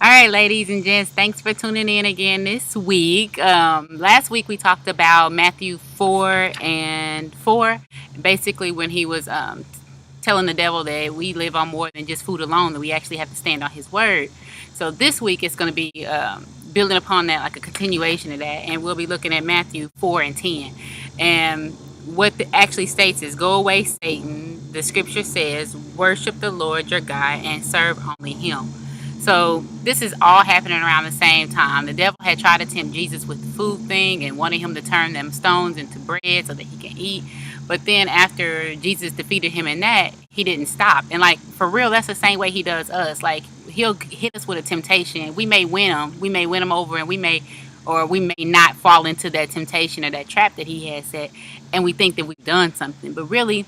All right, ladies and gents, thanks for tuning in again this week. Last week we talked about Matthew 4 and 4, basically when he was telling the devil that we live on more than just food alone, that we actually have to stand on his word. So this week it's going to be building upon that, like a continuation of that, and we'll be looking at Matthew 4 and 10. And what it actually states is, "Go away, Satan." The scripture says, "Worship the Lord your God and serve only him." So this is all happening around the same time. The devil had tried to tempt Jesus with the food thing and wanted him to turn them stones into bread so that he can eat. But then after Jesus defeated him in that, he didn't stop. And like, for real, that's the same way he does us. Like, he'll hit us with a temptation. We may win him. We may win him over, and we may not fall into that temptation or that trap that he has set. And we think that we've done something. But really,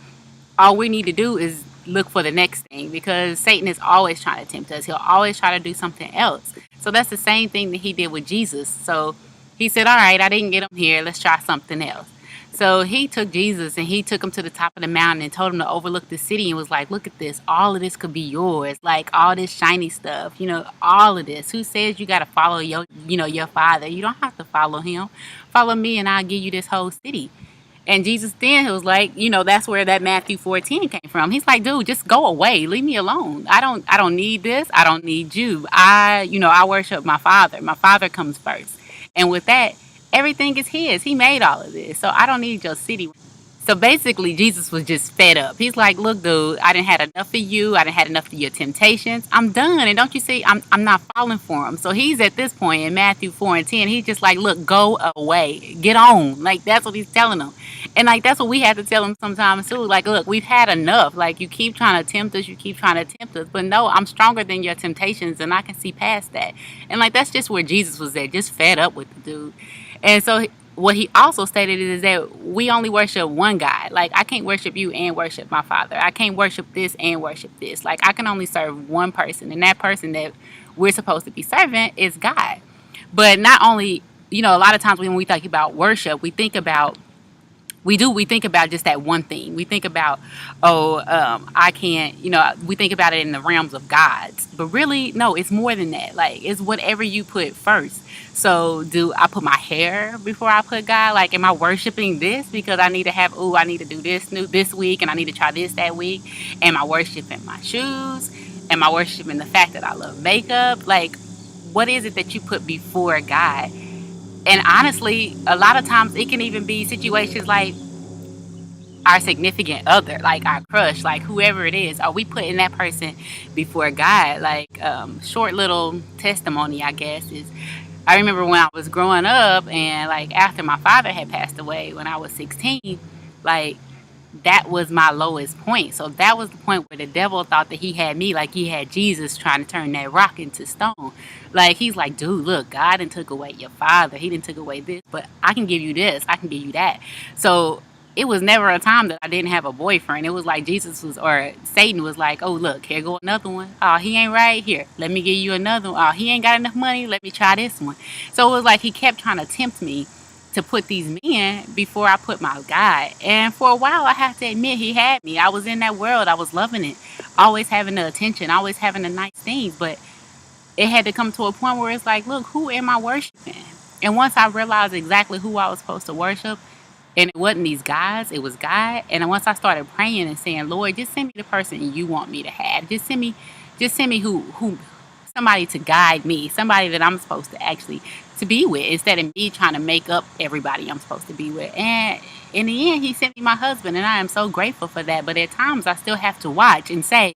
all we need to do is look for the next thing, because Satan is always trying to tempt us. He'll always try to do something else. So that's the same thing that he did with Jesus. So he said, all right, I didn't get him here. Let's try something else. So he took Jesus and he took him to the top of the mountain and told him to overlook the city and was like, look at this. All of this could be yours. Like all this shiny stuff, all of this. Who says you got to follow your father? You don't have to follow him. Follow me and I'll give you this whole city. And Jesus then was like, that's where that Matthew 14 came from. He's like, dude, just go away. Leave me alone. I don't need this. I don't need you. I worship my Father. My Father comes first. And with that, everything is his. He made all of this. So I don't need your city. So basically, Jesus was just fed up. He's like, look, dude, I didn't had enough of you. I didn't had enough of your temptations. I'm done. And don't you see, I'm not falling for him. So he's at this point in Matthew 4 and 10. He's just like, look, go away. Get on. Like, that's what he's telling them. And like, that's what we have to tell him sometimes too. Like, look, we've had enough. Like, you keep trying to tempt us. You keep trying to tempt us. But no, I'm stronger than your temptations. And I can see past that. And like, that's just where Jesus was at. Just fed up with the dude. And so what he also stated is that we only worship one God. Like, I can't worship you and worship my Father. I can't worship this and worship this. Like, I can only serve one person. And that person that we're supposed to be serving is God. But not only, a lot of times when we think about worship, we think about just that one thing. We think about, I can't, we think about it in the realms of gods. But really, no, it's more than that. Like, it's whatever you put first. So do I put my hair before I put God? Like, am I worshiping this because I need to have, I need to do this week and I need to try this that week? Am I worshiping my shoes? Am I worshiping the fact that I love makeup? Like, what is it that you put before God? And honestly, a lot of times it can even be situations like our significant other, like our crush, like whoever it is. Are we putting that person before God? Like, short little testimony, I guess, is I remember when I was growing up and like after my father had passed away when I was 16, like that was my lowest point. So that was the point where the devil thought that he had me, like he had Jesus trying to turn that rock into stone. Like, he's like, dude, look, God didn't took away your father. He didn't took away this, but I can give you this. I can give you that. So it was never a time that I didn't have a boyfriend. It was like Satan was like, oh, look, here go another one. Oh, he ain't right here. Let me give you another one. Oh, he ain't got enough money. Let me try this one. So it was like he kept trying to tempt me to put these men before I put my God. And for a while, I have to admit, he had me. I was in that world. I was loving it. Always having the attention. Always having the nice things. But it had to come to a point where it's like, look, who am I worshiping? And once I realized exactly who I was supposed to worship, and it wasn't these guys, it was God. And once I started praying and saying, Lord, just send me the person you want me to have. Just send me who somebody to guide me, somebody that I'm supposed to actually to be with, instead of me trying to make up everybody I'm supposed to be with. And in the end, he sent me my husband, and I am so grateful for that. But at times I still have to watch and say,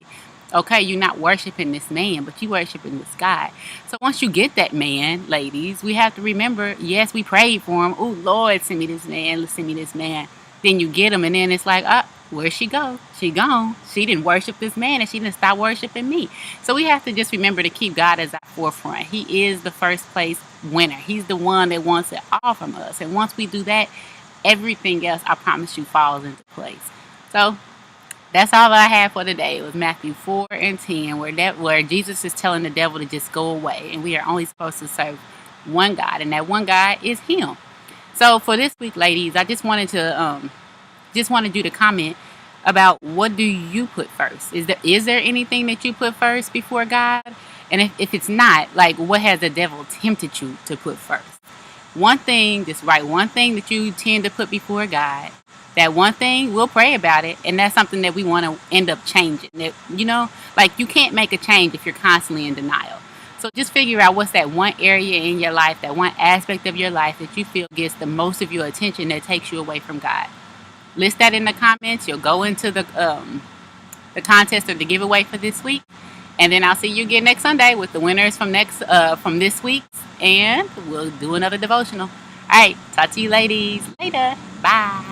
okay, you're not worshiping this man, but you worshiping this God. So once you get that man, ladies, we have to remember, yes, we prayed for him. Oh, Lord, send me this man. Send me this man. Then you get him, and then it's like, where'd she go? She gone. She didn't worship this man, and she didn't stop worshiping me. So we have to just remember to keep God as our forefront. He is the first place winner. He's the one that wants it all from us. And once we do that, everything else, I promise you, falls into place. So that's all I had for today. It was Matthew 4 and 10, where Jesus is telling the devil to just go away, and we are only supposed to serve one God, and that one God is Him. So for this week, ladies, I just wanted you to comment about, what do you put first? Is there anything that you put first before God? And if it's not, like, what has the devil tempted you to put first? One thing, just write one thing that you tend to put before God. That one thing, we'll pray about it, and that's something that we want to end up changing. That, like, you can't make a change if you're constantly in denial. So just figure out what's that one area in your life, that one aspect of your life that you feel gets the most of your attention, that takes you away from God. List that in the comments. You'll go into the contest or the giveaway for this week, and then I'll see you again next Sunday with the winners from this week, and we'll do another devotional. All right, talk to you ladies later. Bye.